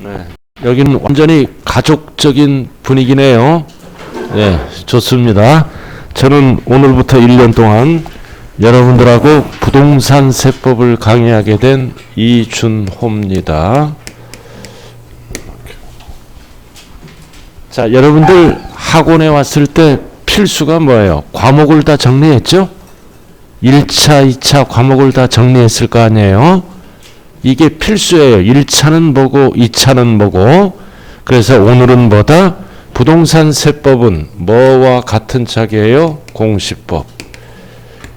네. 여기는 완전히 가족적인 분위기네요. 네, 좋습니다. 저는 오늘부터 1년 동안 여러분들하고 부동산 세법을 강의하게 된 이준호입니다. 자, 여러분들 학원에 왔을 때 필수가 뭐예요? 과목을 다 정리했죠? 1차, 2차 과목을 다 정리했을 거 아니에요? 이게 필수예요. 1차는 뭐고 2차는 뭐고. 그래서 오늘은 뭐다? 부동산 세법은 뭐와 같은 짝이에요? 공시법.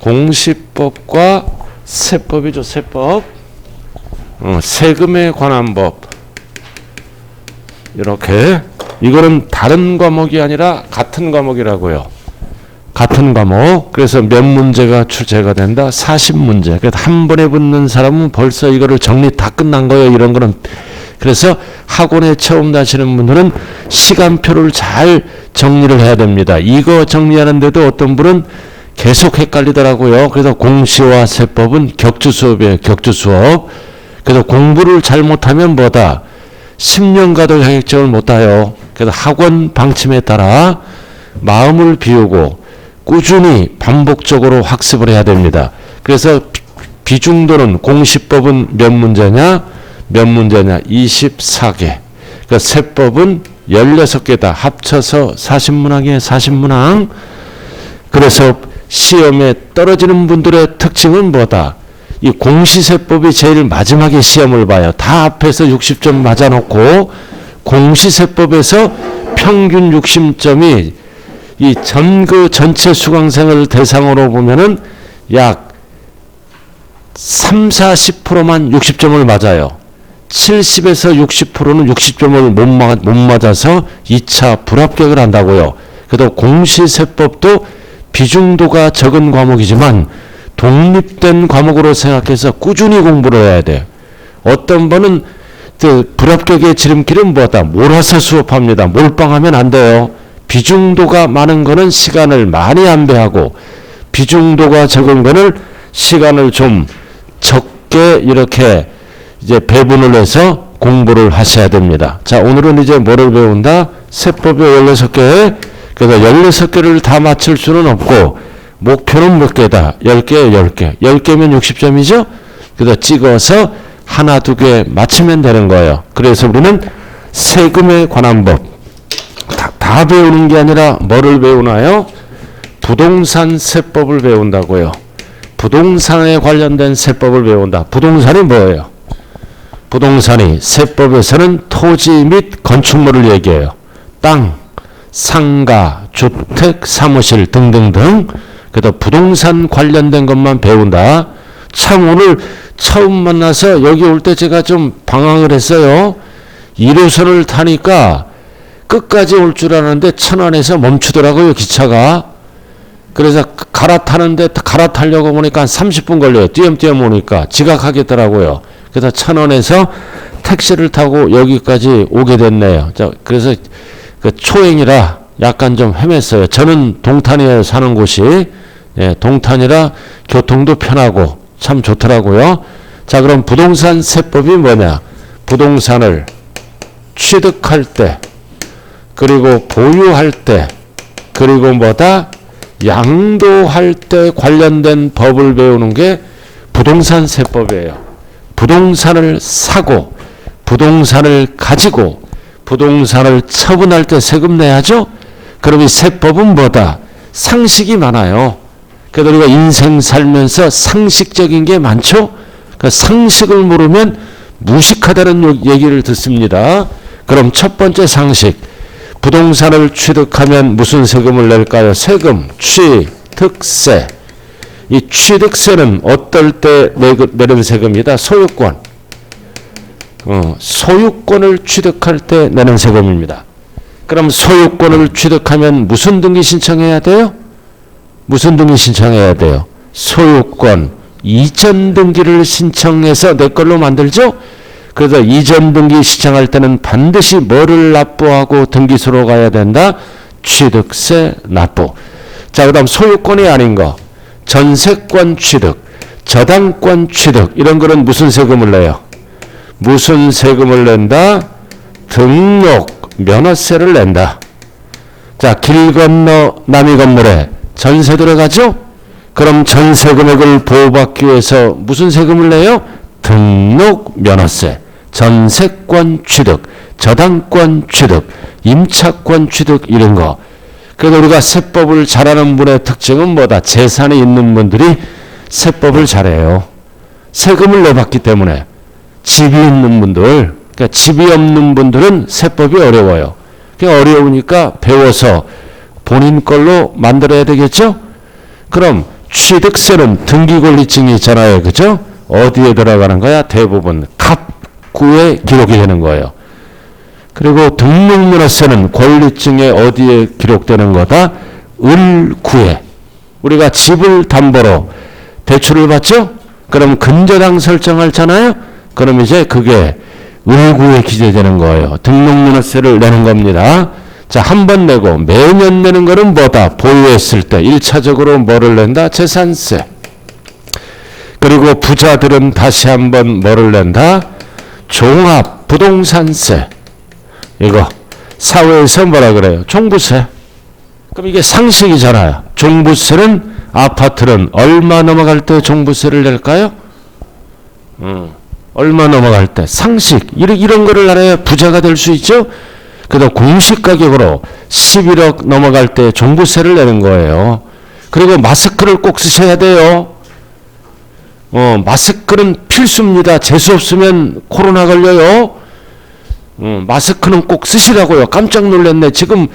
공시법과 세법이죠. 세법. 세금에 관한 법. 이렇게. 이거는 다른 과목이 아니라 같은 과목이라고요. 같은 과목. 그래서 몇 문제가 출제가 된다? 40문제. 그래서 한 번에 붙는 사람은 벌써 이거를 정리 다 끝난 거예요. 이런 거는. 그래서 학원에 처음 다시는 분들은 시간표를 잘 정리를 해야 됩니다. 이거 정리하는데도 어떤 분은 계속 헷갈리더라고요. 그래서 공시와 세법은 격주 수업이에요. 격주 수업. 그래서 공부를 잘못하면 뭐다? 10년가도 자격증을 못 따요. 그래서 학원 방침에 따라 마음을 비우고 꾸준히 반복적으로 학습을 해야 됩니다. 그래서 비중도는 공시법은 몇 문제냐? 몇 문제냐? 24개. 그러니까 세법은 16개다. 합쳐서 40문항이에요. 40문항. 그래서 시험에 떨어지는 분들의 특징은 뭐다? 이 공시세법이 제일 마지막에 시험을 봐요. 다 앞에서 60점 맞아놓고 공시세법에서 평균 60점이 이 전체 수강생을 대상으로 보면은 약 30-40%만 60점을 맞아요. 70에서 60%는 60점을 못 맞아서 2차 불합격을 한다고요. 그래도 공시세법도 비중도가 적은 과목이지만 독립된 과목으로 생각해서 꾸준히 공부를 해야 돼요. 어떤 분은 불합격의 지름길은 뭐다? 몰아서 수업합니다. 몰빵하면 안 돼요. 비중도가 많은 거는 시간을 많이 안배하고 비중도가 적은 거는 시간을 좀 적게 이렇게 이제 배분을 해서 공부를 하셔야 됩니다. 자, 오늘은 이제 뭐를 배운다? 세법이 16개. 그래서 16개를 다 맞출 수는 없고 목표는 몇 개다? 10개, 10개. 10개면 60점이죠? 그래서 찍어서 하나, 두 개 맞추면 되는 거예요. 그래서 우리는 세금에 관한 법. 다 배우는 게 아니라 뭐를 배우나요? 부동산 세법을 배운다고요. 부동산에 관련된 세법을 배운다. 부동산이 뭐예요? 부동산이 세법에서는 토지 및 건축물을 얘기해요. 땅, 상가, 주택, 사무실 등등등. 그래서 부동산 관련된 것만 배운다. 참 오늘 처음 만나서 여기 올 때 제가 좀 방황을 했어요. 1호선을 타니까 끝까지 올 줄 알았는데 천안에서 멈추더라고요. 기차가. 그래서 갈아타려고 보니까 한 30분 걸려요. 띄엄띄엄 오니까 지각하겠더라고요. 그래서 천안에서 택시를 타고 여기까지 오게 됐네요. 자, 그래서 그 초행이라 약간 좀 헤맸어요. 저는 동탄에 사는 곳이 동탄이라 교통도 편하고 참 좋더라고요. 자, 그럼 부동산 세법이 뭐냐? 부동산을 취득할 때, 그리고 보유할 때, 그리고 뭐다? 양도할 때 관련된 법을 배우는 게 부동산 세법이에요. 부동산을 사고, 부동산을 가지고, 부동산을 처분할 때 세금 내야죠? 그럼 이 세법은 뭐다? 상식이 많아요. 그래서 우리가 인생 살면서 상식적인 게 많죠? 그 상식을 모르면 무식하다는 얘기를 듣습니다. 그럼 첫 번째 상식. 부동산을 취득하면 무슨 세금을 낼까요? 세금, 취득세. 이 취득세는 어떨 때 내는 세금이다? 소유권. 소유권을 취득할 때 내는 세금입니다. 그럼 소유권을 취득하면 무슨 등기 신청해야 돼요? 무슨 등기 신청해야 돼요? 소유권 이전 등기를 신청해서 내 걸로 만들죠? 그래서 이전 등기 신청할 때는 반드시 뭐를 납부하고 등기소로 가야 된다? 취득세 납부. 자, 그 다음 소유권이 아닌 거. 전세권 취득, 저당권 취득 이런 거는 무슨 세금을 내요? 무슨 세금을 낸다? 등록 면허세를 낸다. 자, 길 건너 남이 건너래 전세 들어가죠? 그럼 전세 금액을 보호받기 위해서 무슨 세금을 내요? 등록 면허세, 전세권 취득, 저당권 취득, 임차권 취득 이런 거. 그래서 우리가 세법을 잘하는 분의 특징은 뭐다? 재산이 있는 분들이 세법을 잘해요. 세금을 내봤기 때문에. 집이 있는 분들, 그러니까 집이 없는 분들은 세법이 어려워요. 그러니까 어려우니까 배워서 본인 걸로 만들어야 되겠죠? 그럼 취득세는 등기권리증이 있잖아요. 그죠? 어디에 들어가는 거야? 대부분 갑구에 기록이 되는 거예요. 그리고 등록면허세는 권리증에 어디에 기록되는 거다? 을구에. 우리가 집을 담보로 대출을 받죠? 그럼 근저당 설정하잖아요? 그럼 이제 그게 을구에 기재되는 거예요. 등록면허세를 내는 겁니다. 자, 한 번 내고 매년 내는 거는 뭐다? 보유했을 때 1차적으로 뭐를 낸다? 재산세. 그리고 부자들은 다시 한번 뭐를 낸다? 종합 부동산세. 이거 사회에서 뭐라 그래요? 종부세. 그럼 이게 상식이잖아요. 종부세는 아파트는 얼마 넘어갈 때 종부세를 낼까요? 얼마 넘어갈 때 상식 이런 거를 알아야 부자가 될 수 있죠. 그래도 공시가격으로 11억 넘어갈 때 종부세를 내는 거예요. 그리고 마스크를 꼭 쓰셔야 돼요. 마스크는 필수입니다. 재수 없으면 코로나 걸려요. 마스크는 꼭 쓰시라고요. 깜짝 놀랐네. 지금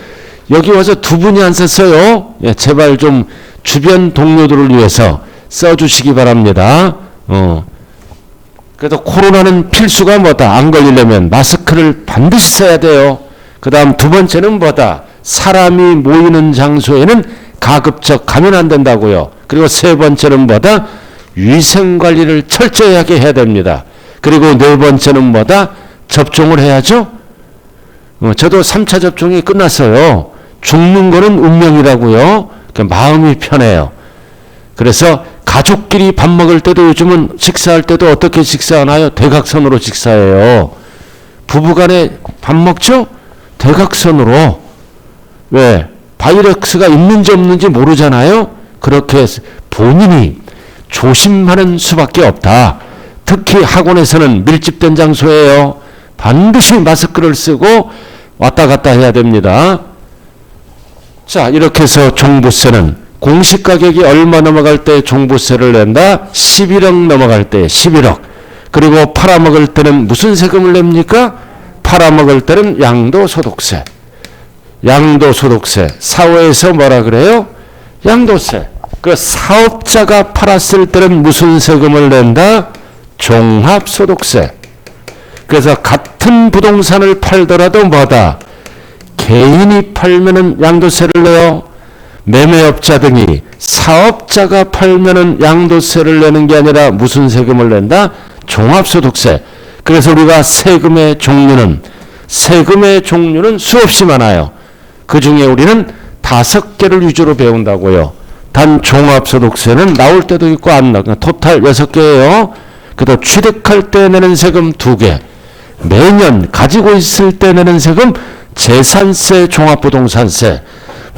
여기 와서 두 분이 안 썼어요. 예, 제발 좀 주변 동료들을 위해서 써주시기 바랍니다. 그래도 코로나는 필수가 뭐다? 안 걸리려면 마스크를 반드시 써야 돼요. 그 다음 두 번째는 뭐다? 사람이 모이는 장소에는 가급적 가면 안 된다고요. 그리고 세 번째는 뭐다? 위생관리를 철저하게 해야 됩니다. 그리고 네 번째는 뭐다? 접종을 해야죠. 저도 3차 접종이 끝났어요. 죽는 거는 운명이라고요. 마음이 편해요. 그래서 가족끼리 밥 먹을 때도 요즘은 식사할 때도 어떻게 식사하나요? 대각선으로 식사해요. 부부간에 밥 먹죠? 대각선으로. 왜? 바이러스가 있는지 없는지 모르잖아요. 그렇게 본인이 조심하는 수밖에 없다. 특히 학원에서는 밀집된 장소예요. 반드시 마스크를 쓰고 왔다 갔다 해야 됩니다. 자, 이렇게 해서 종부세는 공시가격이 얼마 넘어갈 때 종부세를 낸다? 11억 넘어갈 때 11억. 그리고 팔아먹을 때는 무슨 세금을 냅니까? 팔아먹을 때는 양도소득세. 양도소득세. 사회에서 뭐라 그래요? 양도세. 그 사업자가 팔았을 때는 무슨 세금을 낸다? 종합소득세. 그래서 같은 부동산을 팔더라도 뭐다? 개인이 팔면은 양도세를 내요. 매매업자 등이 사업자가 팔면은 양도세를 내는 게 아니라 무슨 세금을 낸다? 종합소득세. 그래서 우리가 세금의 종류는 수없이 많아요. 그 중에 우리는 5개를 위주로 배운다고요. 단 종합소득세는 나올 때도 있고 안 나올 토탈 6개예요. 그래도 취득할 때 내는 세금 2개. 매년 가지고 있을 때 내는 세금 재산세, 종합부동산세.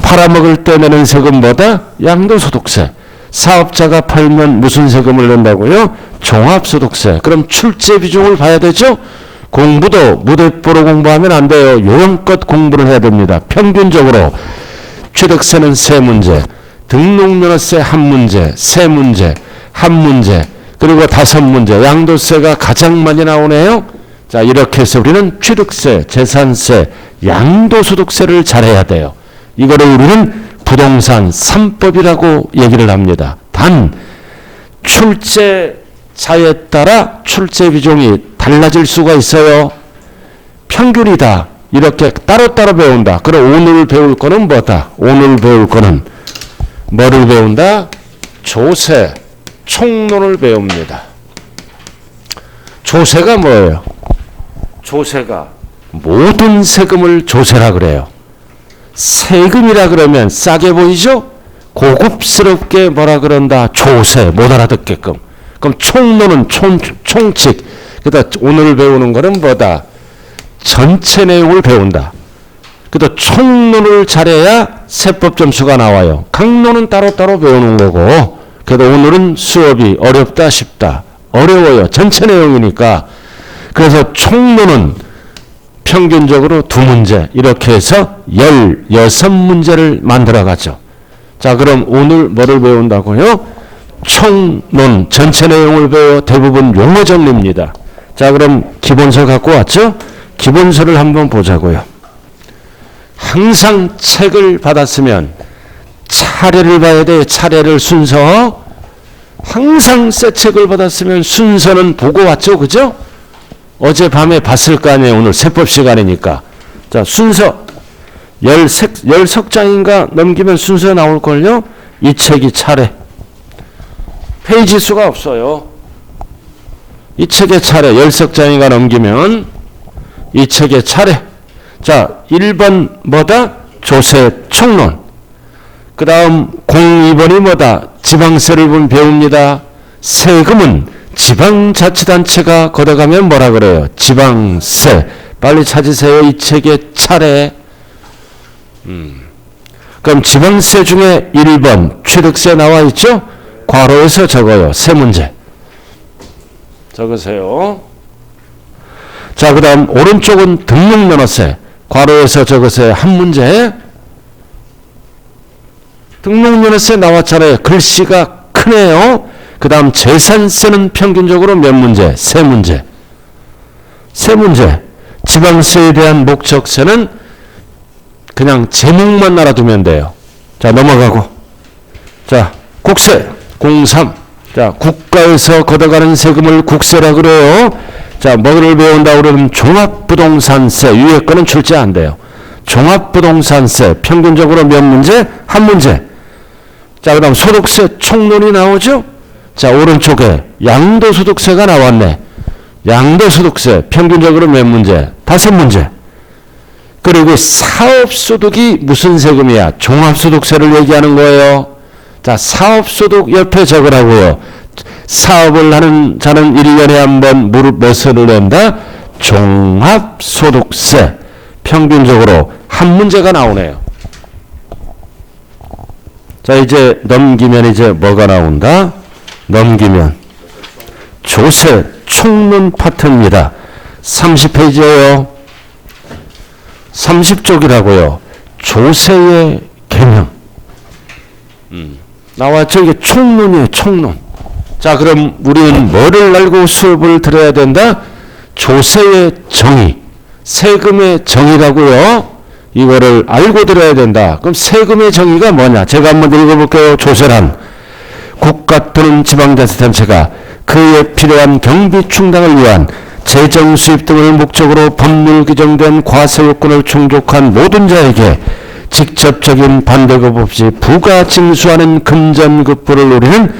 팔아먹을 때 내는 세금보다 양도소득세. 사업자가 팔면 무슨 세금을 낸다고요? 종합소득세. 그럼 출제 비중을 봐야 되죠? 공부도 무대뽀로 공부하면 안 돼요. 요령껏 공부를 해야 됩니다. 평균적으로 취득세는 3문제, 등록면허세 1문제, 3문제, 1문제, 그리고 5문제. 양도세가 가장 많이 나오네요. 자, 이렇게 해서 우리는 취득세, 재산세, 양도소득세를 잘해야 돼요. 이거를 우리는 부동산 3법이라고 얘기를 합니다. 단 출제자에 따라 출제 비중이 달라질 수가 있어요. 평균이다. 이렇게 따로따로 배운다. 그럼 오늘 배울 거는 뭐다? 오늘 배울 거는 뭐를 배운다? 조세, 총론을 배웁니다. 조세가 뭐예요? 조세가 모든 세금을 조세라 그래요. 세금이라 그러면 싸게 보이죠? 고급스럽게 뭐라 그런다? 조세, 못 알아듣게끔. 그럼 총론은 총칙. 그러다 오늘 배우는 거는 뭐다? 전체 내용을 배운다. 그래도 총론을 잘해야 세법 점수가 나와요. 강론은 따로따로 배우는 거고, 그래도 오늘은 수업이 어렵다 쉽다. 어려워요. 전체 내용이니까. 그래서 총론은 평균적으로 2문제 이렇게 해서 16문제를 만들어가죠. 자, 그럼 오늘 뭐를 배운다고요? 총론 전체 내용을 배워 대부분 용어 정리입니다. 자, 그럼 기본서 갖고 왔죠? 기본서를 한번 보자고요. 항상 책을 받았으면 차례를 봐야 돼. 차례를 순서. 항상 새 책을 받았으면 순서는 보고 왔죠. 그죠? 어젯밤에 봤을 거 아니에요. 오늘 세법 시간이니까. 자, 순서 10석장인가 넘기면 순서 나올걸요? 이 책이 차례. 페이지 수가 없어요. 이 책의 차례 10석장인가 넘기면 이 책의 차례. 자, 1번 뭐다? 조세 총론. 그 다음 02번이 뭐다? 지방세를 배웁니다. 세금은 지방자치단체가 걷어가면 뭐라 그래요? 지방세. 빨리 찾으세요. 이 책의 차례. 그럼 지방세 중에 1번 취득세 나와 있죠? 괄호에서 적어요. 세 문제. 적으세요. 자, 그 다음 오른쪽은 등록면허세. 괄호에서 적으세요. 한 문제. 등록면허세 나왔잖아요. 글씨가 크네요. 그 다음 재산세는 평균적으로 몇 문제? 세 문제. 세 문제. 지방세에 대한 목적세는 그냥 제목만 알아두면 돼요. 자, 넘어가고. 자, 국세 03. 자, 국가에서 걷어가는 세금을 국세라 그래요. 자, 뭐를 배운다 그러면 종합부동산세. 위에 거는 출제 안 돼요. 종합부동산세 평균적으로 몇 문제? 한 문제. 자, 그 다음 소득세 총론이 나오죠. 자, 오른쪽에 양도소득세가 나왔네. 양도소득세 평균적으로 몇 문제? 5문제. 그리고 사업소득이 무슨 세금이야? 종합소득세를 얘기하는 거예요. 자, 사업소득 옆에 적으라고요. 사업을 하는 자는 1년에 한 번 무엇을 낸다? 종합소득세. 평균적으로 한 문제가 나오네요. 자, 이제 넘기면 이제 뭐가 나온다? 넘기면 조세 총론 파트입니다. 30페이지예요. 30쪽이라고요. 조세의 개념. 나왔죠? 이게 총론이에요. 총론. 자, 그럼 우리는 뭐를 알고 수업을 들어야 된다? 조세의 정의. 세금의 정의라고요. 이거를 알고 들어야 된다. 그럼 세금의 정의가 뭐냐? 제가 한번 읽어볼게요. 조세란 국가 또는 지방자치단체가 그에 필요한 경비 충당을 위한 재정 수입 등을 목적으로 법률 규정된 과세요건을 충족한 모든 자에게 직접적인 반대급 없이 부가 징수하는 금전급부를 노리는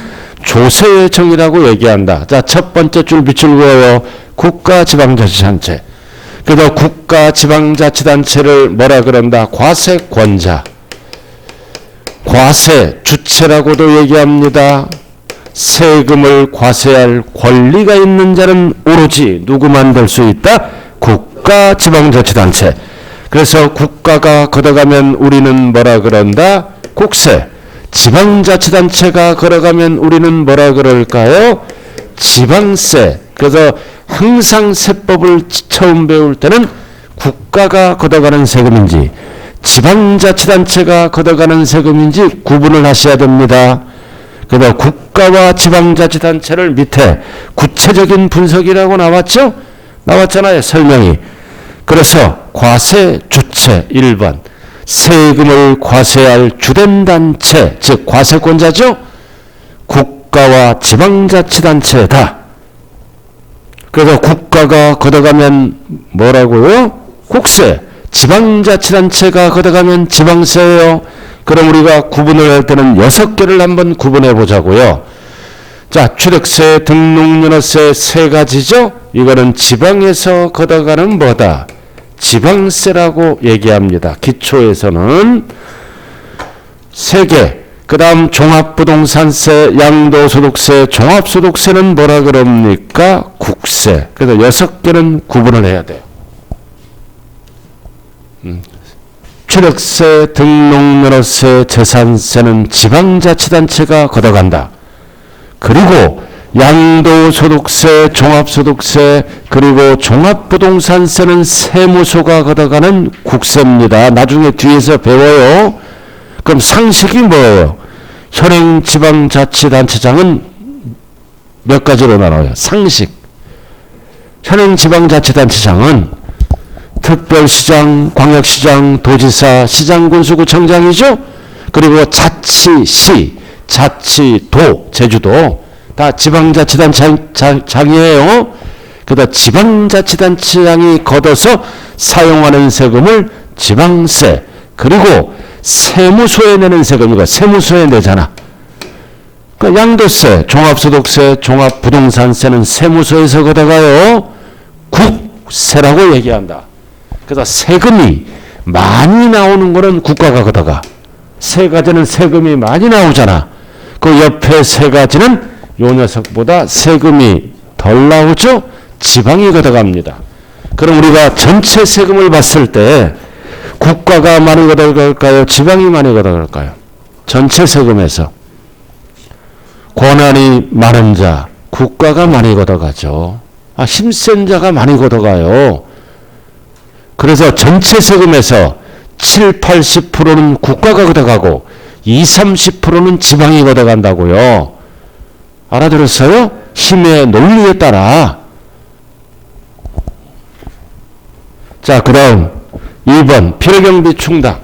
조세의 정의라고 얘기한다. 자, 첫 번째 줄 밑줄 그어요. 국가 지방자치단체. 그래서 국가 지방자치단체를 뭐라 그런다? 과세권자. 과세 주체라고도 얘기합니다. 세금을 과세할 권리가 있는 자는 오로지 누구만 될 수 있다? 국가 지방자치단체. 그래서 국가가 걷어가면 우리는 뭐라 그런다? 국세. 지방자치단체가 걸어가면 우리는 뭐라 그럴까요? 지방세. 그래서 항상 세법을 처음 배울 때는 국가가 걷어가는 세금인지 지방자치단체가 걷어가는 세금인지 구분을 하셔야 됩니다. 그래서 국가와 지방자치단체를 밑에 구체적인 분석이라고 나왔죠? 나왔잖아요. 설명이. 그래서 과세 주체 1번. 세금을 과세할 주된 단체, 즉 과세권자죠? 국가와 지방자치단체다. 그래서 국가가 걷어가면 뭐라고요? 국세. 지방자치단체가 걷어가면 지방세예요. 그럼 우리가 구분을 할 때는 6개를 한번 구분해 보자고요. 자, 취득세, 등록면허세 세 가지죠? 이거는 지방에서 걷어가는 뭐다? 지방세라고 얘기합니다. 기초에서는 3개. 그 다음 종합부동산세, 양도소득세, 종합소득세는 뭐라 그럽니까? 국세. 그래서 6개는 구분을 해야 돼요. 취득세, 등록면허세, 재산세는 지방자치단체가 걷어간다. 그리고 양도소득세, 종합소득세, 그리고 종합부동산세는 세무서가 걷어가는 국세입니다. 나중에 뒤에서 배워요. 그럼 상식이 뭐예요? 현행 지방자치단체장은 몇 가지로 나눠요? 상식. 현행 지방자치단체장은 특별시장, 광역시장, 도지사, 시장군수구청장이죠. 그리고 자치시, 자치도, 제주도 다 지방자치단체장이에요. 그러다 지방자치단체장이 걷어서 사용하는 세금을 지방세, 그리고 세무서에 내는 세금, 이거 세무서에 내잖아. 그러니까 양도세, 종합소득세, 종합부동산세는 세무서에서 걷어가요. 국세라고 얘기한다. 그래서 세금이 많이 나오는 거는 국가가 걷어가. 세 가지는 세금이 많이 나오잖아. 그 옆에 세 가지는 요 녀석보다 세금이 덜 나오죠? 지방이 걷어갑니다. 그럼 우리가 전체 세금을 봤을 때 국가가 많이 걷어갈까요? 지방이 많이 걷어갈까요? 전체 세금에서. 권한이 많은 자, 국가가 많이 걷어가죠. 힘센 자가 많이 걷어가요. 그래서 전체 세금에서 7, 80%는 국가가 걷어가고 20, 30%는 지방이 걷어간다고요. 알아들었어요? 힘의 논리에 따라. 자, 그다음 2번 필요경비 충당.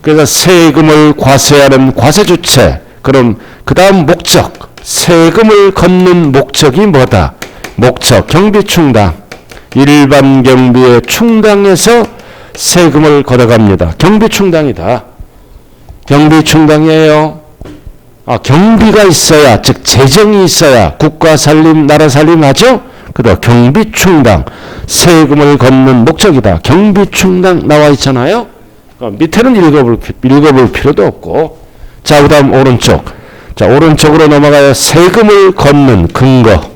그래서 세금을 과세하는 과세주체. 그럼 그 다음 목적. 세금을 걷는 목적이 뭐다? 목적 경비 충당. 일반 경비의 충당에서 세금을 걷어갑니다. 경비 충당이다. 경비 충당이에요. 경비가 있어야, 즉 재정이 있어야 국가 살림, 나라 살림 하죠? 그래서 경비 충당, 세금을 걷는 목적이다. 경비 충당 나와 있잖아요. 밑에는 읽어볼 필요도 없고. 자, 그 다음 오른쪽. 자, 오른쪽으로 넘어가요. 세금을 걷는 근거.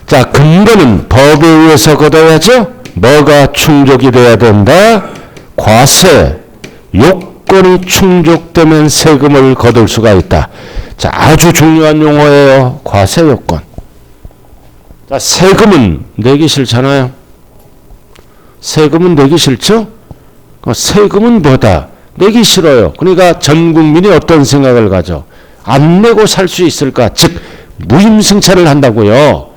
자, 근거는 법에 의해서 걷어야죠. 뭐가 충족이 돼야 된다? 과세, 요건이 충족되면 세금을 거둘 수가 있다. 자, 아주 중요한 용어예요. 과세 요건. 자, 세금은 내기 싫잖아요. 세금은 내기 싫죠? 세금은 뭐다? 내기 싫어요. 그러니까 전 국민이 어떤 생각을 가져? 안 내고 살 수 있을까? 즉 무임승차를 한다고요.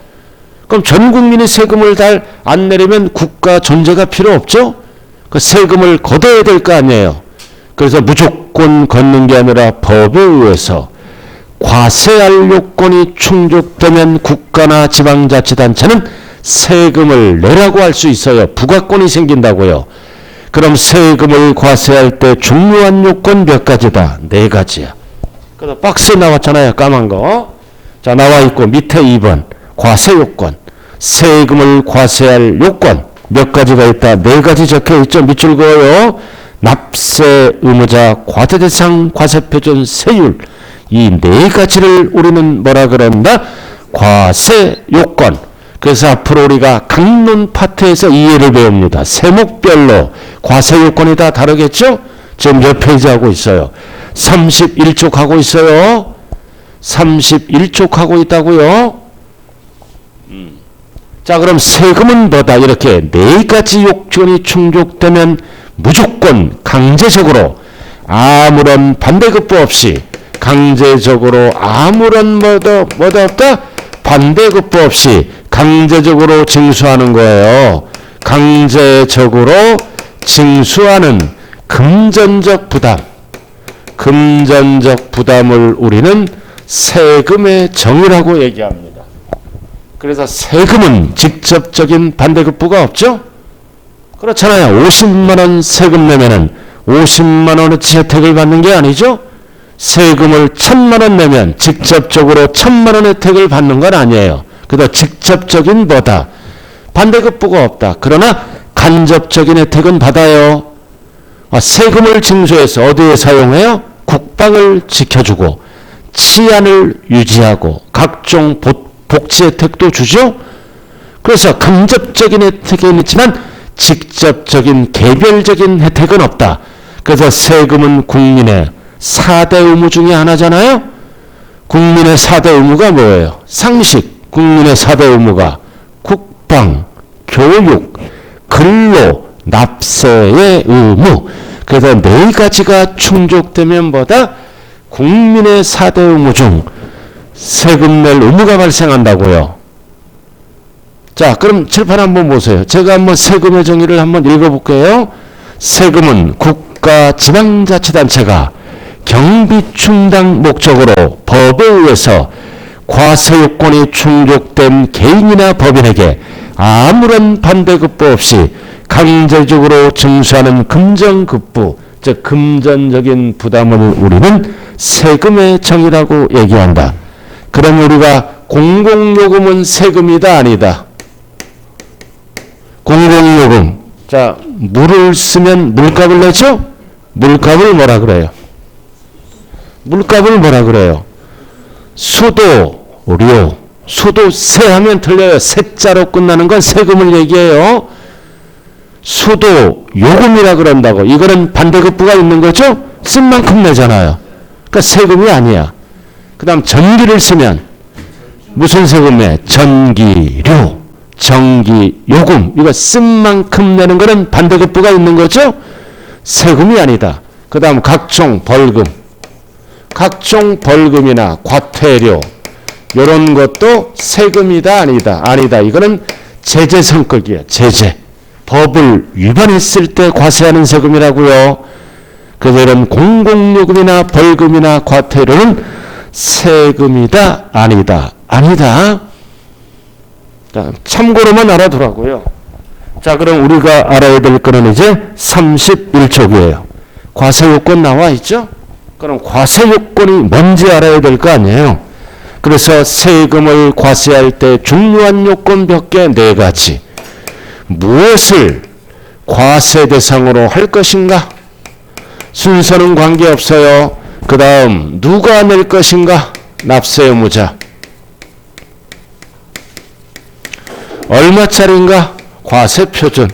그럼 전 국민이 세금을 다 안 내려면 국가 존재가 필요 없죠? 그 세금을 걷어야 될 거 아니에요. 그래서 무조건 걷는 게 아니라 법에 의해서 과세할 요건이 충족되면 국가나 지방자치단체는 세금을 내라고 할 수 있어요. 부과권이 생긴다고요. 그럼 세금을 과세할 때 중요한 요건 몇 가지다? 4가지야. 그래서 박스에 나왔잖아요. 까만 거. 자, 나와 있고 밑에 2번 과세 요건. 세금을 과세할 요건 몇 가지가 있다? 4가지 적혀 있죠. 밑줄 그어요. 납세 의무자, 과세대상, 과세표준, 세율. 이 4가지를 우리는 뭐라 그런다? 과세 요건. 그래서 앞으로 우리가 강론 파트에서 이 예를 배웁니다. 세목별로 과세 요건이 다 다르겠죠? 지금 몇 페이지 하고 있어요? 31쪽 하고 있어요. 31쪽 하고 있다고요. 자, 그럼 세금은 뭐다? 이렇게 4가지 요건이 충족되면 무조건 강제적으로 아무런 반대급부 없이 강제적으로 아무런 뭐도 없다? 반대급부 없이 강제적으로 징수하는 거예요. 강제적으로 징수하는 금전적 부담. 금전적 부담을 우리는 세금의 정의라고 얘기합니다. 그래서 세금은 직접적인 반대급부가 없죠? 그렇잖아요. 50만 원 세금 내면은 50만 원어치 혜택을 받는 게 아니죠? 세금을 1000만 원 내면 직접적으로 1000만 원 혜택을 받는 건 아니에요. 그래서 직접적인 뭐다? 반대급부가 없다. 그러나 간접적인 혜택은 받아요. 세금을 징수해서 어디에 사용해요? 국방을 지켜주고 치안을 유지하고 각종 복지 혜택도 주죠. 그래서 간접적인 혜택은 있지만 직접적인 개별적인 혜택은 없다. 그래서 세금은 국민의 4대 의무 중에 하나잖아요. 국민의 4대 의무가 뭐예요? 상식. 국민의 4대 의무가 국방, 교육, 근로, 납세의 의무. 그래서 네 가지가 충족되면 보다 국민의 4대 의무 중 세금 낼 의무가 발생한다고요. 자, 그럼 칠판 한번 보세요. 제가 한번 세금의 정의를 한번 읽어볼게요. 세금은 국가 지방자치단체가 경비 충당 목적으로 법에 의해서 과세 요건이 충족된 개인이나 법인에게 아무런 반대급부 없이 강제적으로 징수하는 금전급부, 즉 금전적인 부담을 우리는 세금의 정의라고 얘기한다. 그럼 우리가 공공요금은 세금이다 아니다? 공공요금. 자, 물을 쓰면 물값을 내죠? 물값을 뭐라 그래요? 물값을 뭐라 그래요? 수도료. 수도세 하면 틀려요. 세자로 끝나는 건 세금을 얘기해요. 수도요금이라 그런다고. 이거는 반대급부가 있는 거죠? 쓴 만큼 내잖아요. 그러니까 세금이 아니야. 그 다음 전기를 쓰면 무슨 세금에? 전기료, 전기요금. 이거 쓴 만큼 내는 거는 반대급부가 있는 거죠? 세금이 아니다. 그 다음 각종 벌금. 각종 벌금이나 과태료 이런 것도 세금이다 아니다? 아니다. 이거는 제재 성격이야. 제재. 법을 위반했을 때 과세하는 세금이라고요. 그래서 이런 공공요금이나 벌금이나 과태료는 세금이다 아니다? 아니다. 자, 참고로만 알아두라고요. 자, 그럼 우리가 알아야 될 거는 이제 31쪽이에요. 과세요건 나와 있죠? 그럼 과세요건이 뭔지 알아야 될 거 아니에요. 그래서 세금을 과세할 때 중요한 요건 몇 개? 4가지. 무엇을 과세 대상으로 할 것인가? 순서는 관계없어요. 그 다음 누가 낼 것인가? 납세 의무자. 얼마짜리인가? 과세표준.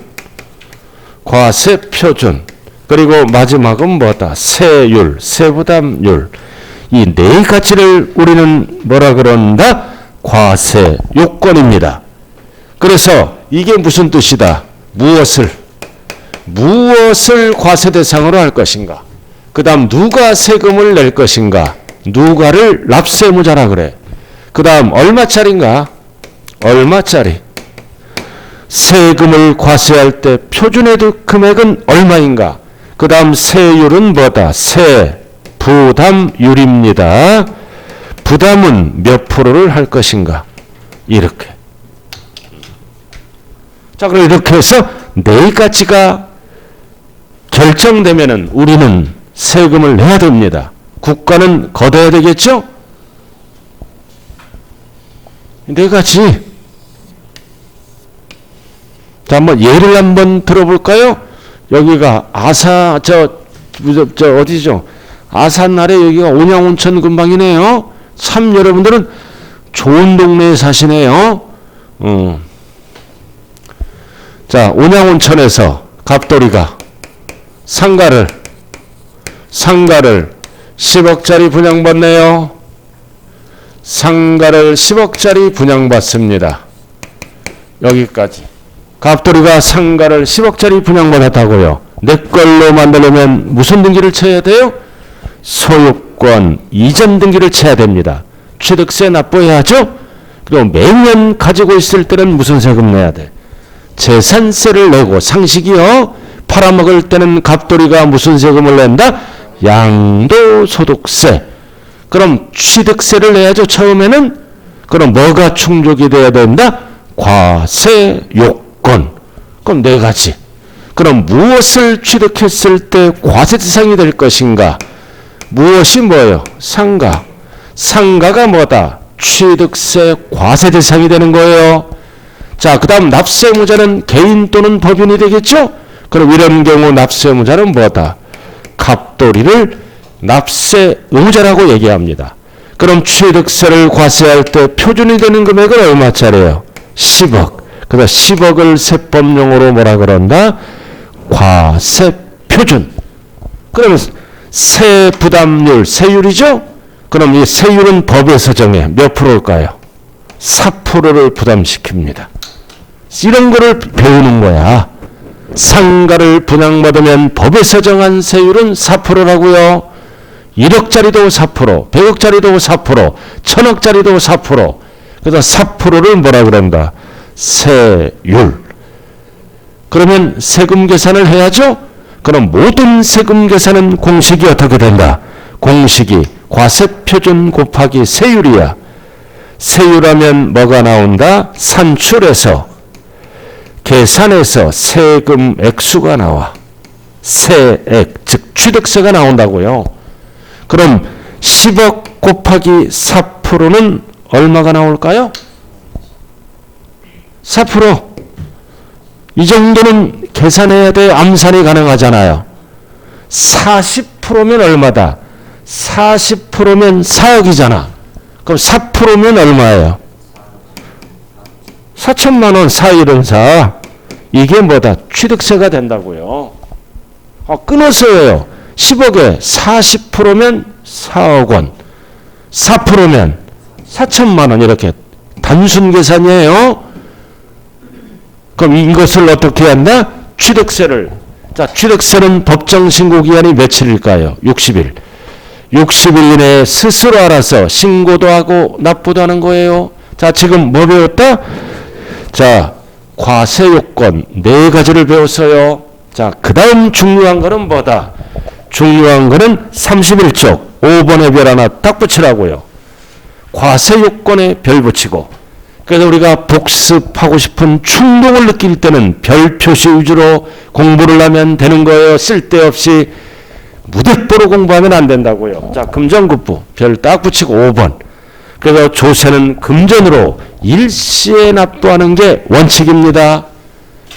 과세표준. 그리고 마지막은 뭐다? 세율, 세부담율. 이 4가지를 우리는 뭐라 그런다? 과세 요건입니다. 그래서 이게 무슨 뜻이다? 무엇을 과세 대상으로 할 것인가? 그 다음 누가 세금을 낼 것인가? 누가를 납세 의무자라 그래. 그 다음 얼마짜리인가? 얼마짜리. 세금을 과세할 때 표준의 금액은 얼마인가? 그 다음 세율은 뭐다? 세부담율입니다. 부담은 몇 프로를 할 것인가? 이렇게. 자, 그럼 이렇게 해서 4가지가 결정되면은 우리는 세금을 내야 됩니다. 국가는 걷어야 되겠죠? 4가지. 자, 한번 예를 한번 들어볼까요? 여기가 어디죠? 아산 아래 여기가 온양온천 근방이네요. 참 여러분들은 좋은 동네에 사시네요. 자, 온양온천에서 갑돌이가 상가를 10억짜리 분양받네요. 상가를 10억짜리 분양받습니다. 여기까지. 갑돌이가 상가를 10억짜리 분양받았다고요. 내 걸로 만들려면 무슨 등기를 쳐야 돼요? 소유권 이전 등기를 쳐야 됩니다. 취득세 납부해야죠. 그리고 매년 가지고 있을 때는 무슨 세금 내야 돼? 재산세를 내고. 상식이요. 팔아먹을 때는 갑돌이가 무슨 세금을 낸다? 양도소득세. 그럼 취득세를 내야죠. 처음에는. 그럼 뭐가 충족이 돼야 된다? 과세요건. 그럼 4가지. 그럼 무엇을 취득했을 때 과세 대상이 될 것인가? 무엇이 뭐예요? 상가. 상가가 뭐다? 취득세 과세 대상이 되는 거예요. 자, 그 다음 납세 의무자는 개인 또는 법인이 되겠죠? 그럼 이런 경우 납세 의무자는 뭐다? 갑돌이를 납세 의무자라고 얘기합니다. 그럼 취득세를 과세할 때 표준이 되는 금액은 얼마짜리예요? 10억. 그래서 10억을 세법용어로 뭐라 그런다? 과세표준. 그러면 세부담률, 세율이죠? 그럼 이 세율은 법에서 정해. 몇 프로일까요? 4%를 부담시킵니다. 이런 거를 배우는 거야. 상가를 분양받으면 법에서 정한 세율은 4%라고요. 1억짜리도 4%, 100억짜리도 4%, 1000억짜리도 4%. 그래서 4%를 뭐라 그런다? 세율. 그러면 세금 계산을 해야죠? 그럼 모든 세금 계산은 공식이 어떻게 된다? 공식이 과세표준 곱하기 세율이야. 세율하면 뭐가 나온다? 산출해서 계산해서 세금 액수가 나와. 세액, 즉 취득세가 나온다고요. 그럼 10억 곱하기 4%는 얼마가 나올까요? 4%. 이 정도는 계산해야 돼. 암산이 가능하잖아요. 40%면 얼마다? 40%면 4억이잖아. 그럼 4%면 얼마예요? 4천만 원, 414. 이게 뭐다? 취득세가 된다고요. 끊어서 해요. 10억에 40%면 4억 원, 4%면 4천만 원 이렇게 단순 계산이에요. 그럼 이것을 어떻게 한다? 취득세를. 자, 취득세는 법정 신고 기한이 며칠일까요? 60일. 60일 이내에 스스로 알아서 신고도 하고 납부도 하는 거예요. 자, 지금 뭐 배웠다? 자, 과세 요건 4가지를 배웠어요. 자, 그 다음 중요한 거는 뭐다? 중요한 거는 31쪽 5번에 별 하나 딱 붙이라고요. 과세 요건에 별 붙이고. 그래서 우리가 복습하고 싶은 충동을 느낄 때는 별 표시 위주로 공부를 하면 되는 거예요. 쓸데없이 무대뽀로 공부하면 안 된다고요. 자, 금전급부 별 딱 붙이고 5번. 그래서 조세는 금전으로 일시에 납부하는 게 원칙입니다.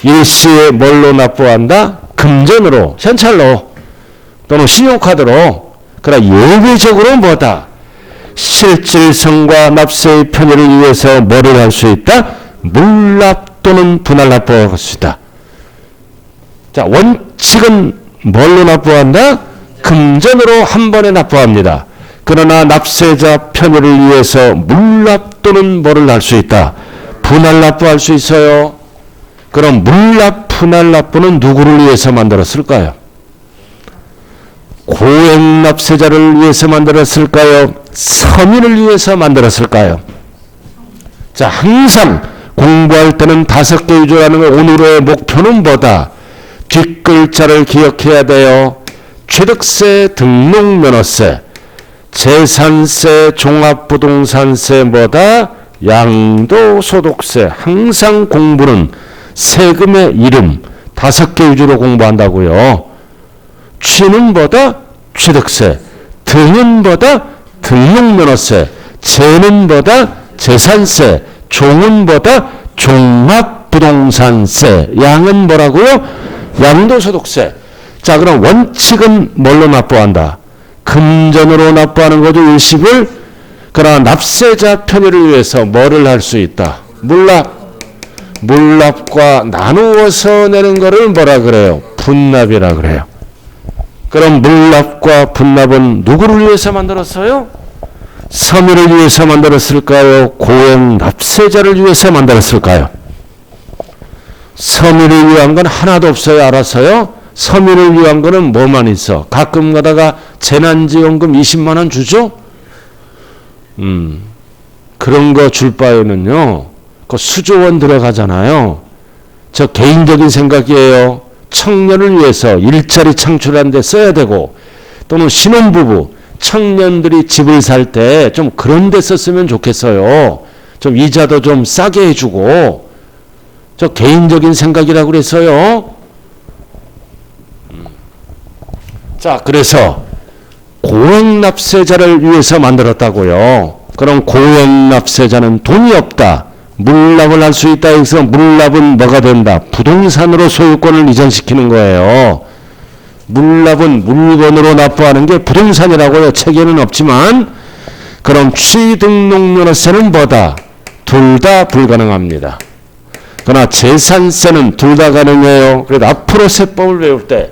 일시에 뭘로 납부한다? 금전으로, 현찰로 또는 신용카드로. 그러나 예외적으로 뭐다? 실질성과 납세의 편의를 위해서 뭐를 할 수 있다? 물납 또는 분할 납부할 수 있다. 자, 원칙은 뭘로 납부한다? 금전으로 한 번에 납부합니다. 그러나 납세자 편의를 위해서 물납 또는 뭐를 할 수 있다? 분할 납부할 수 있어요. 그럼 물납, 분할 납부는 누구를 위해서 만들었을까요? 고액 납세자를 위해서 만들었을까요? 서민을 위해서 만들었을까요? 자, 항상 공부할 때는 5개 위주라는 거. 오늘의 목표는 뭐다? 뒷글자를 기억해야 돼요. 취득세, 등록면허세, 재산세, 종합부동산세, 뭐다? 양도소득세. 항상 공부는 세금의 이름 5개 위주로 공부한다고요. 취는 뭐다? 취득세. 등은 뭐다? 등록면허세. 재는 뭐다? 재산세. 종은 뭐다? 종합부동산세. 양은 뭐라고요? 양도소득세. 자, 그럼 원칙은 뭘로 납부한다? 금전으로 납부하는 거죠, 일식을. 그러나 납세자 편의를 위해서 뭐를 할 수 있다? 물납. 물납과 나누어서 내는 거를 뭐라 그래요? 분납이라 그래요. 그럼 물납과 분납은 누구를 위해서 만들었어요? 서민을 위해서 만들었을까요? 고액 납세자를 위해서 만들었을까요? 서민을 위한 건 하나도 없어요. 알아서요? 서민을 위한 거는 뭐만 있어? 가끔 가다가 재난지원금 20만 원 주죠? 그런 거 줄 바에는요, 그 수조원 들어가잖아요. 저 개인적인 생각이에요. 청년을 위해서 일자리 창출하는 데 써야 되고, 또는 신혼부부, 청년들이 집을 살 때 좀 그런 데 썼으면 좋겠어요. 좀 이자도 좀 싸게 해주고. 저 개인적인 생각이라고 그랬어요. 자, 그래서 고액납세자를 위해서 만들었다고요. 그럼 고액납세자는 돈이 없다. 물납을 할 수 있다. 해서 물납은 뭐가 된다? 부동산으로 소유권을 이전시키는 거예요. 물납은 물건으로 납부하는 게 부동산이라고요. 체계는 없지만. 그럼 취등록면허세는 뭐다? 둘 다 불가능합니다. 그러나 재산세는 둘 다 가능해요. 그래도 앞으로 세법을 외울 때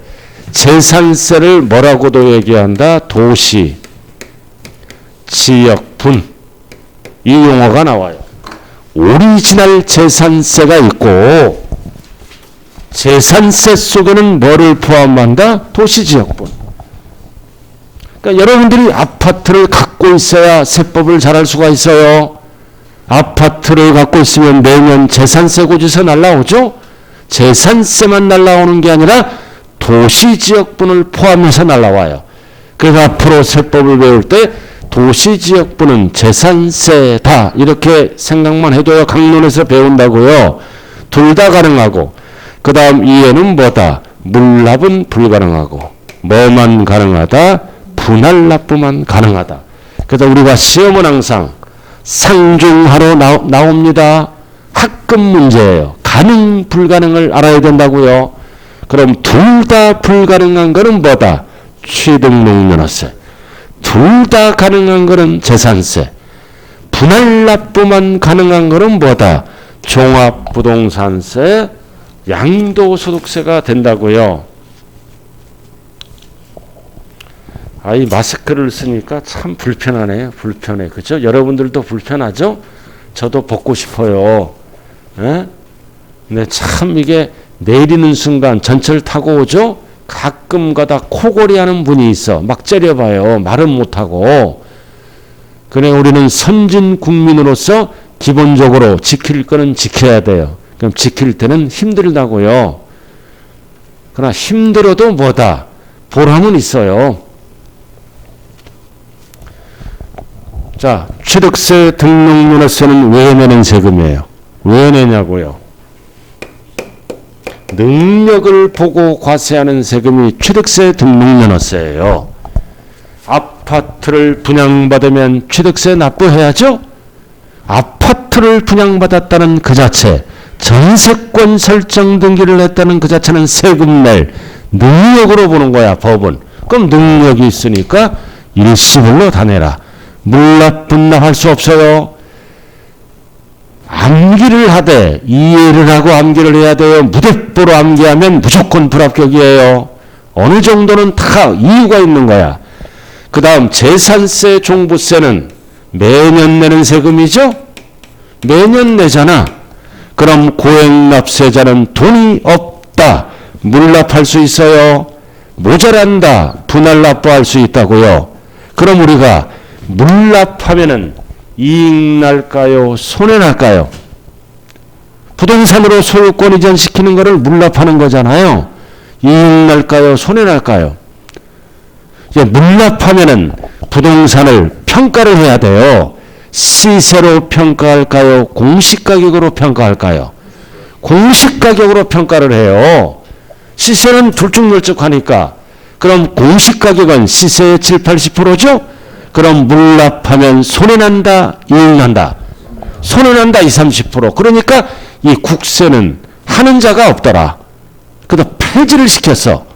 재산세를 뭐라고도 얘기한다? 도시, 지역, 분. 이 용어가 나와요. 오리지널 재산세가 있고 재산세 속에는 뭐를 포함한다? 도시, 지역, 분. 그러니까 여러분들이 아파트를 갖고 있어야 세법을 잘할 수가 있어요. 아파트를 갖고 있으면 매년 재산세 고지서 날라오죠? 재산세만 날라오는 게 아니라 도시지역분을 포함해서 날라와요. 그래서 앞으로 세법을 외울 때 도시지역분은 재산세다 이렇게 생각만 해도요. 강론에서 배운다고요. 둘 다 가능하고 그 다음 이해는 뭐다? 물납은 불가능하고 뭐만 가능하다? 분할납부만 가능하다. 그래서 우리가 시험은 항상 상중하로 나옵니다. 학급 문제예요. 가능 불가능을 알아야 된다고요. 그럼 둘 다 불가능한 거는 뭐다? 취등록면허세. 둘 다 가능한 거는 재산세. 분할납부만 가능한 거는 뭐다? 종합부동산세, 양도소득세가 된다고요. 이 마스크를 쓰니까 참 불편하네요. 불편해. 그죠? 여러분들도 불편하죠? 저도 벗고 싶어요. 에? 근데 참 이게 내리는 순간 전철 타고 오죠? 가끔 가다 코골이 하는 분이 있어. 막 째려봐요. 말은 못하고. 그래 우리는 선진 국민으로서 기본적으로 지킬 거는 지켜야 돼요. 그럼 지킬 때는 힘들다고요. 그러나 힘들어도 뭐다? 보람은 있어요. 자, 취득세 등록면허세는 왜 내는 세금이에요? 왜 내냐고요? 능력을 보고 과세하는 세금이 취득세 등록면허세예요. 아파트를 분양받으면 취득세 납부해야죠? 아파트를 분양받았다는 그 자체, 전세권 설정 등기를 했다는 그 자체는 세금 낼 능력으로 보는 거야, 법은. 그럼 능력이 있으니까 일시불로 다 내라. 물납 분납할 수 없어요. 암기를 하되 이해를 하고 암기를 해야 돼요. 무대뽀로 암기하면 무조건 불합격이에요. 어느 정도는 다 이유가 있는 거야. 그 다음 재산세, 종부세는 매년 내는 세금이죠? 매년 내잖아. 그럼 고액납세자는 돈이 없다. 물납할 수 있어요. 모자란다. 분할 납부할 수 있다고요. 그럼 우리가 물납하면은 이익 날까요? 손해 날까요? 부동산으로 소유권 이전시키는 거를 물납하는 거잖아요. 이익 날까요? 손해 날까요? 이제 물납하면은 부동산을 평가를 해야 돼요. 시세로 평가할까요? 공시가격으로 평가할까요? 공시가격으로 평가를 해요. 시세는 둘쭉널쭉하니까. 그럼 공시가격은 시세의 7, 80%죠? 그럼 물납하면 손해난다, 이익난다. 손해난다, 20, 30%. 그러니까 이 국세는 하는 자가 없더라. 그래서 폐지를 시켰어.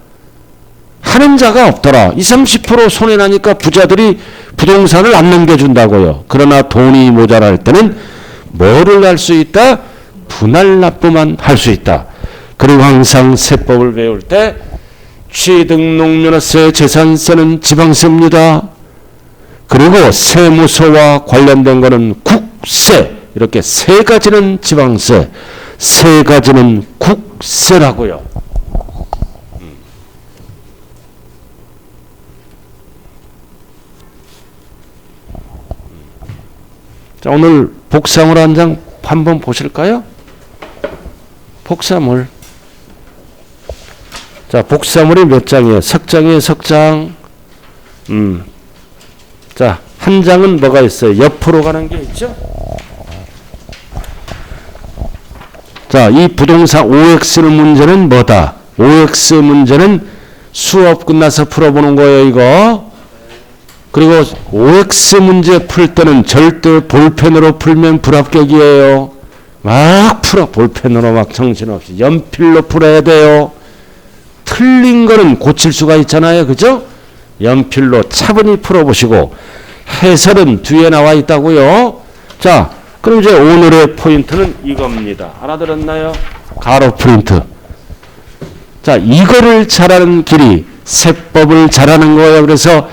하는 자가 없더라. 20, 30% 손해나니까 부자들이 부동산을 안 넘겨준다고요. 그러나 돈이 모자랄 때는 뭐를 할 수 있다? 분할납부만 할 수 있다. 그리고 항상 세법을 배울 때 취등록면허세, 재산세는 지방세입니다. 그리고 세무서와 관련된 거는 국세, 이렇게 세 가지는 지방세, 세 가지는 국세라고요. 자, 오늘 복사물 한 장 한번 보실까요? 복사물. 자, 복사물이 몇 장이에요? 석장이에요, 석장. 자, 한 장은 뭐가 있어요? 옆으로 가는 게 있죠? 자, 이 부동산 OX 문제는 뭐다? OX 문제는 수업 끝나서 풀어보는 거예요, 이거. 그리고 OX 문제 풀 때는 절대 볼펜으로 풀면 불합격이에요. 막 풀어. 볼펜으로 막 정신없이. 연필로 풀어야 돼요. 틀린 거는 고칠 수가 있잖아요. 그죠? 연필로 차분히 풀어보시고 해설은 뒤에 나와 있다고요. 자, 그럼 이제 오늘의 포인트는 이겁니다. 알아들었나요? 가로 프린트. 자, 이거를 잘하는 길이 세법을 잘하는 거예요. 그래서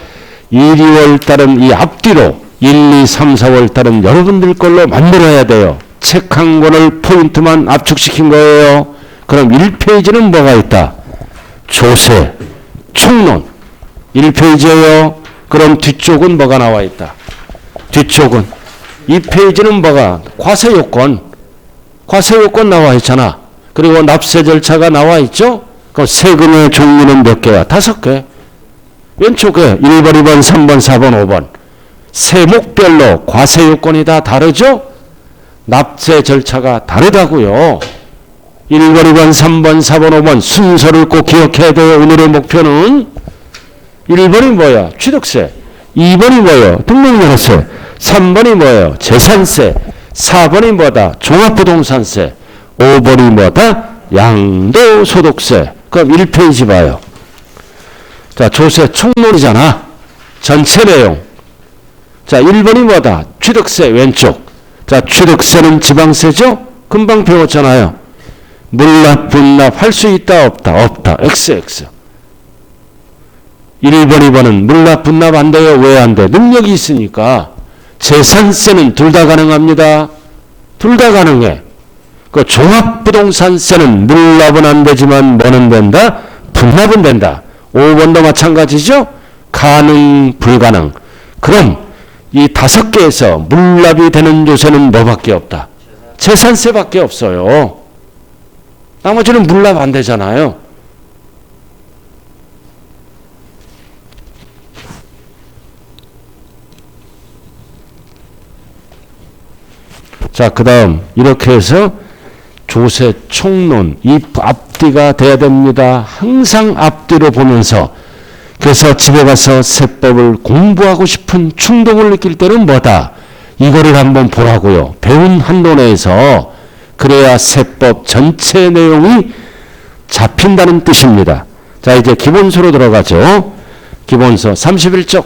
1, 2월 달은 이 앞뒤로 1, 2, 3, 4월 달은 여러분들 걸로 만들어야 돼요. 책 한 권을 포인트만 압축시킨 거예요. 그럼 1페이지는 뭐가 있다? 조세, 총론. 1페이지예요. 그럼 뒤쪽은 뭐가 나와 있다? 뒤쪽은 2페이지는 뭐가? 과세요건. 과세요건 나와 있잖아. 그리고 납세 절차가 나와 있죠? 그 세금의 종류는 몇 개야? 5개. 왼쪽에 1번, 2번, 3번, 4번, 5번. 세목별로 과세요건이 다 다르죠? 납세 절차가 다르다고요. 1번, 2번, 3번, 4번, 5번 순서를 꼭 기억해야 돼요. 오늘의 목표는 1번이 뭐야? 취득세. 2번이 뭐예요? 등록연회세. 3번이 뭐예요? 재산세. 4번이 뭐다? 종합부동산세. 5번이 뭐다? 양도소득세. 그럼 1페이지 봐요. 자, 조세 총론이잖아. 전체 내용. 자, 1번이 뭐다? 취득세 왼쪽. 자, 취득세는 지방세죠? 금방 배웠잖아요. 물납, 분납 할 수 있다, 없다? 없다. XX. 1번, 2번은 물납, 분납 안 돼요. 왜 안 돼? 능력이 있으니까. 재산세는 둘 다 가능합니다. 둘 다 가능해. 그 종합부동산세는 물납은 안 되지만 뭐는 된다? 분납은 된다. 5번도 마찬가지죠? 가능, 불가능. 그럼 이 5개에서 물납이 되는 조세는 뭐밖에 없다? 재산세밖에 없어요. 나머지는 물납 안 되잖아요. 자, 그 다음 이렇게 해서 조세 총론, 이 앞뒤가 돼야 됩니다. 항상 앞뒤로 보면서. 그래서 집에 가서 세법을 공부하고 싶은 충동을 느낄 때는 뭐다? 이거를 한번 보라고요. 배운 한도 내에서. 그래야 세법 전체 내용이 잡힌다는 뜻입니다. 자, 이제 기본서로 들어가죠. 기본서 31쪽.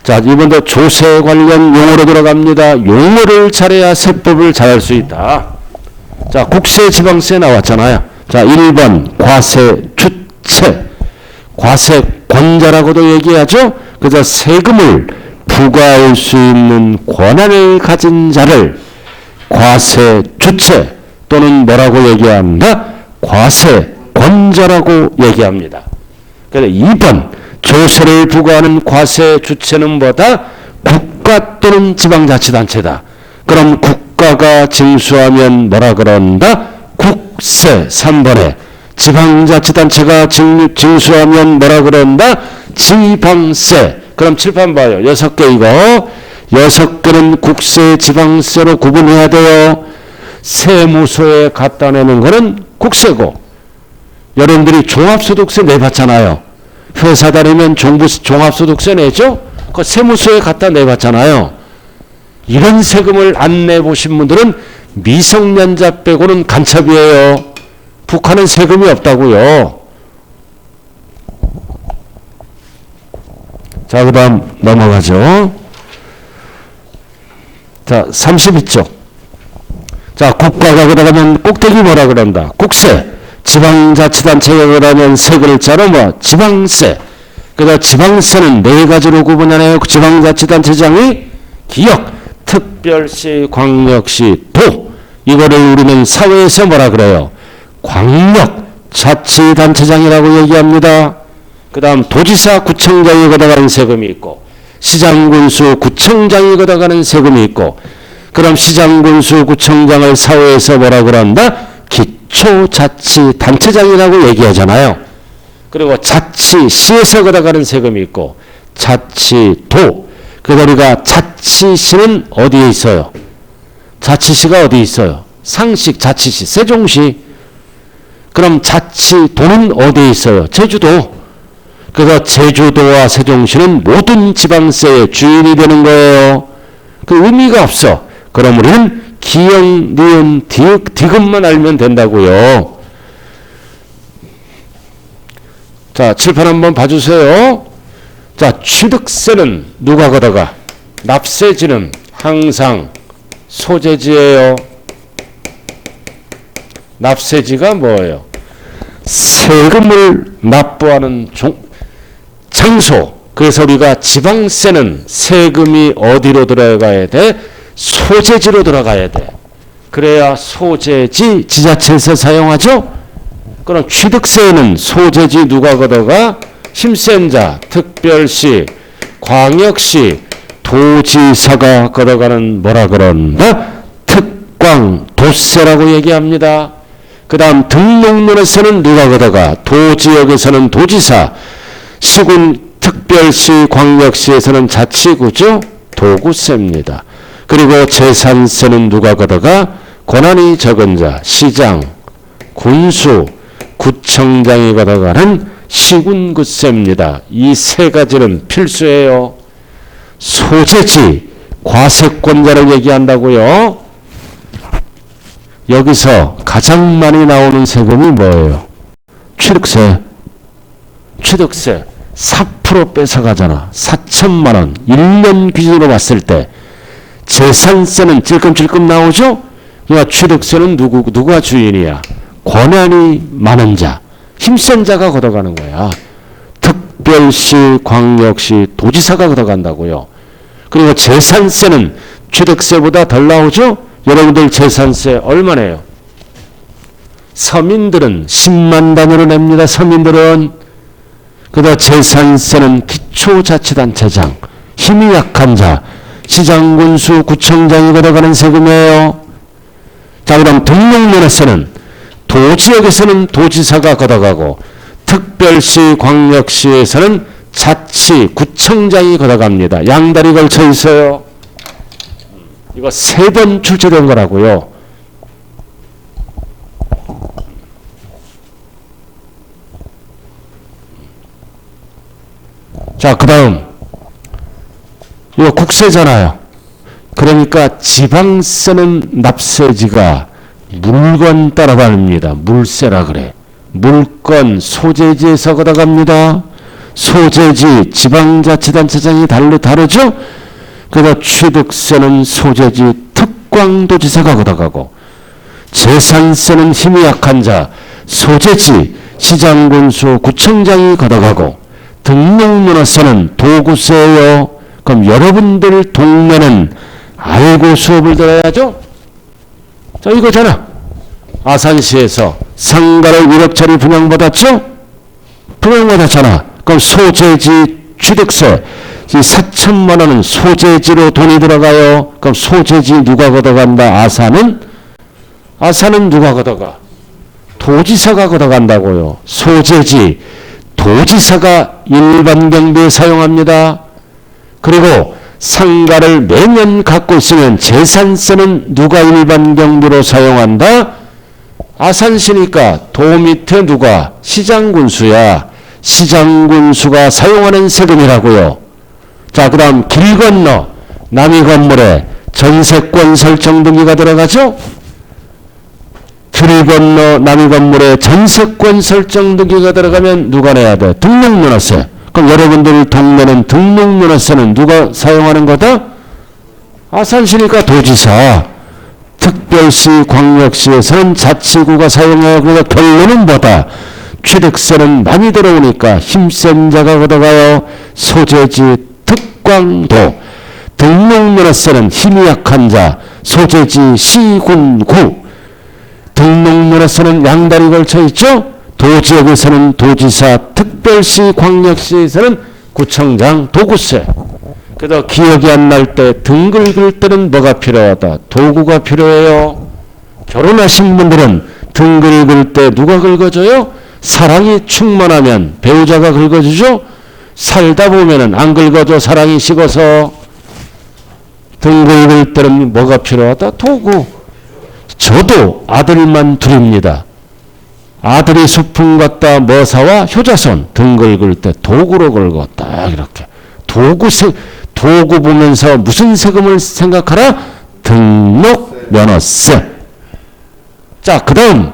자, 이번도 조세 관련 용어로 들어갑니다. 용어를 잘해야 세법을 잘할 수 있다. 자, 국세, 지방세 나왔잖아요. 자, 1번 과세 주체. 과세권자라고도 얘기하죠. 그래서 세금을 부과할 수 있는 권한을 가진 자를 과세 주체 또는 뭐라고 얘기합니다? 과세권자라고 얘기합니다. 그래서 2번 조세를 부과하는 과세 주체는 뭐다? 국가 또는 지방자치단체다. 그럼 국가가 징수하면 뭐라 그런다? 국세. 3번에 지방자치단체가 징수하면 뭐라 그런다? 지방세. 그럼 칠판 봐요. 6개 이거. 6개는 국세, 지방세로 구분해야 돼요. 세무서에 갖다 내는 거는 국세고, 여러분들이 종합소득세 내봤잖아요. 회사 다니면 종합소득세 내죠? 그 세무서에 갖다 내봤잖아요. 이런 세금을 안 내보신 분들은 미성년자 빼고는 간첩이에요. 북한은 세금이 없다고요. 자, 그 다음 넘어가죠. 자, 32쪽. 자, 국가가 그러면 꼭대기 뭐라 그런다? 국세. 지방자치단체가 그러면 세 글자로 뭐? 지방세. 그래서 지방세는 4가지로 구분하네요. 지방자치단체장이 기역, 특별시, 광역시, 도. 이거를 우리는 사회에서 뭐라 그래요? 광역자치단체장이라고 얘기합니다. 그 다음 도지사, 구청장이 걷어가는 세금이 있고, 시장, 군수, 구청장이 걷어가는 세금이 있고, 그럼 시장, 군수, 구청장을 사회에서 뭐라 그런다? 기초자치단체장이라고 얘기하잖아요. 그리고 자치시에서 걷어가는 세금이 있고, 자치도. 그래서 우리가 자치시는 어디에 있어요? 자치시가 어디 있어요? 상식, 자치시, 세종시. 그럼 자치도는 어디에 있어요? 제주도. 그래서 제주도와 세종시는 모든 지방세의 주인이 되는 거예요. 그 의미가 없어. 그럼 우리는 기역, 니은, 디귿만 알면 된다고요. 자, 칠판 한번 봐주세요. 자, 취득세는 누가 걷어가? 납세지는 항상 소재지예요. 납세지가 뭐예요? 세금을 납부하는 장소. 그래서 우리가 지방세는 세금이 어디로 들어가야 돼? 소재지로 들어가야 돼. 그래야 소재지 지자체에서 사용하죠? 그럼 취득세는 소재지 누가 걷어가? 힘센 자, 특별시, 광역시, 도지사가 걷어가는 뭐라 그런다? 특광, 도세라고 얘기합니다. 그 다음 등록면에서는 누가 걷어가? 도지역에서는 도지사, 시군, 특별시, 광역시에서는 자치구죠? 도구세입니다. 그리고 재산세는 누가 걷어가? 권한이 적은 자, 시장, 군수, 구청장이 걷어가는 시군구세입니다. 이 세 가지는 필수예요. 소재지, 과세권자를 얘기한다고요. 여기서 가장 많이 나오는 세금이 뭐예요? 취득세. 취득세 4% 뺏어가잖아. 4천만 원. 1년 기준으로 봤을 때 재산세는 찔끔찔끔 나오죠? 그러니까 취득세는 누가 주인이야? 권한이 많은 자, 힘센 자가 걷어가는 거야. 특별시, 광역시, 도지사가 걷어간다고요. 그리고 재산세는 취득세보다 덜 나오죠? 여러분들 재산세 얼마네요? 서민들은 10만 단위로 냅니다. 서민들은. 그다음 재산세는 기초자치단체장, 힘이 약한 자, 시장, 군수, 구청장이 걷어가는 세금이에요. 자, 그다음 등록면허세는 도지역에서는 도지사가 걷어가고 특별시, 광역시에서는 자치, 구청장이 걷어갑니다. 양다리 걸쳐 있어요. 이거 3번 출제된 거라고요. 자, 그 다음 이거 국세잖아요. 그러니까 지방세는 납세지가 물건 따라다닙니다. 물세라 그래. 물건 소재지에서 걷어갑니다. 소재지 지방자치단체장이 다르죠? 그래서 취득세는 소재지 특광도지사가 걷어가고 재산세는 힘이 약한 자 소재지 시장군수 구청장이 걷어가고 등록면허세는 도구세예요. 그럼 여러분들 동네는 알고 수업을 들어야죠. 자, 이거잖아. 아산시에서 상가를 1억짜리 분양받았죠? 분양받았잖아. 그럼 소재지 취득세 이 4천만 원은 소재지로 돈이 들어가요. 그럼 소재지 누가 걷어간다? 아산은 누가 걷어가? 도지사가 걷어간다고요. 소재지 도지사가 일반 경비에 사용합니다. 그리고 상가를 매년 갖고 있으면 재산세는 누가 일반 경비로 사용한다? 아산시니까 도 밑에 누가? 시장군수야. 시장군수가 사용하는 세금이라고요. 자, 그 다음 길 건너 남이 건물에 전세권 설정 등기가 들어가죠? 길 건너 남이 건물에 전세권 설정 등기가 들어가면 누가 내야 돼? 등록면허세. 그럼 여러분들 동네는 등록면허세는 누가 사용하는 거다? 아산시니까 도지사. 특별시, 광역시에서는 자치구가 사용해요. 그래서 결론은 뭐다? 취득세는 많이 들어오니까 힘센 자가 걷어가요. 소재지 특광도. 등록면허세는 힘이 약한 자 소재지 시군구. 등록면허세는 양다리 걸쳐 있죠. 도지역에서는 도지사, 특별시, 광역시에서는 구청장, 도구세. 그래서 기억이 안 날 때 등 긁을 때는 뭐가 필요하다? 도구가 필요해요. 결혼하신 분들은 등 긁을 때 누가 긁어줘요? 사랑이 충만하면 배우자가 긁어주죠. 살다 보면은 안 긁어줘. 사랑이 식어서. 등 긁을 때는 뭐가 필요하다? 도구. 저도 아들만 둘입니다. 아들이 소풍 갔다 뭐 사와? 효자손. 등 긁을 때 도구로 긁어. 딱 이렇게. 도구 보면서 무슨 세금을 생각하라? 등록면허세. 자, 그 다음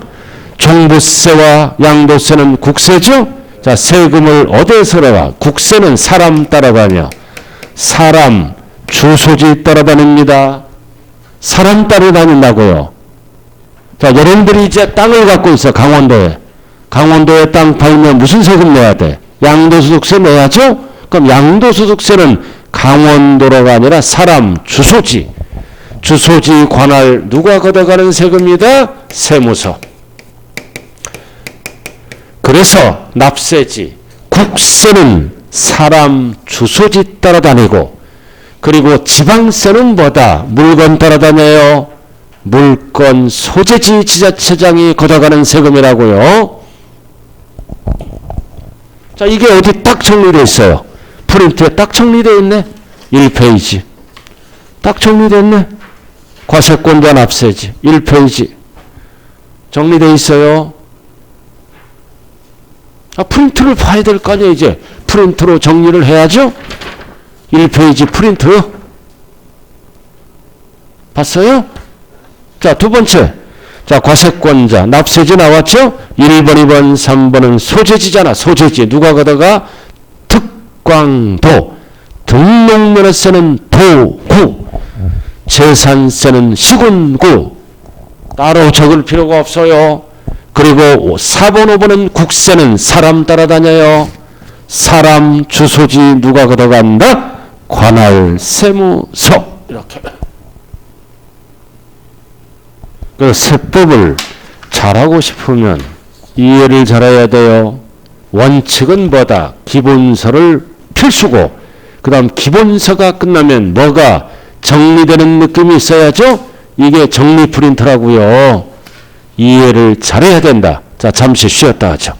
종부세와 양도세는 국세죠? 자, 세금을 어디에서 내가? 국세는 사람 따라다녀. 사람, 주소지 따라다닙니다. 사람 따라다닌다고요. 자, 여러분들이 이제 땅을 갖고 있어. 강원도에. 강원도에 땅 팔면 무슨 세금 내야 돼? 양도소득세 내야죠? 그럼 양도소득세는 강원도로가 아니라 사람, 주소지. 주소지 관할 누가 걷어가는 세금이다? 세무서. 그래서 납세지, 국세는 사람, 주소지 따라다니고, 그리고 지방세는 뭐다? 물건 따라다녀요. 물건 소재지 지자체장이 걷어가는 세금이라고요. 자, 이게 어디 딱 정리되어 있어요. 프린트에 딱 정리되어 있네. 1페이지. 딱 정리되어 있네. 과세권자 납세지. 1페이지. 정리되어 있어요. 아, 프린트를 봐야 될 거 아니에요, 이제. 프린트로 정리를 해야죠? 1페이지 프린트. 봤어요? 자, 두 번째. 자, 과세권자, 납세지 나왔죠? 1번, 2번, 3번은 소재지잖아. 소재지. 누가 걷어가? 특광도. 등록면허세는 도구. 재산세는 시군구. 따로 적을 필요가 없어요. 그리고 4번, 5번은 국세는 사람 따라다녀요. 사람, 주소지 누가 걷어간다? 관할, 세무서. 이렇게. 그 세법을 잘하고 싶으면 이해를 잘해야 돼요. 원칙은 뭐다? 기본서를 필수고, 그 다음 기본서가 끝나면 뭐가 정리되는 느낌이 있어야죠? 이게 정리 프린트라고요. 이해를 잘해야 된다. 자, 잠시 쉬었다 하죠.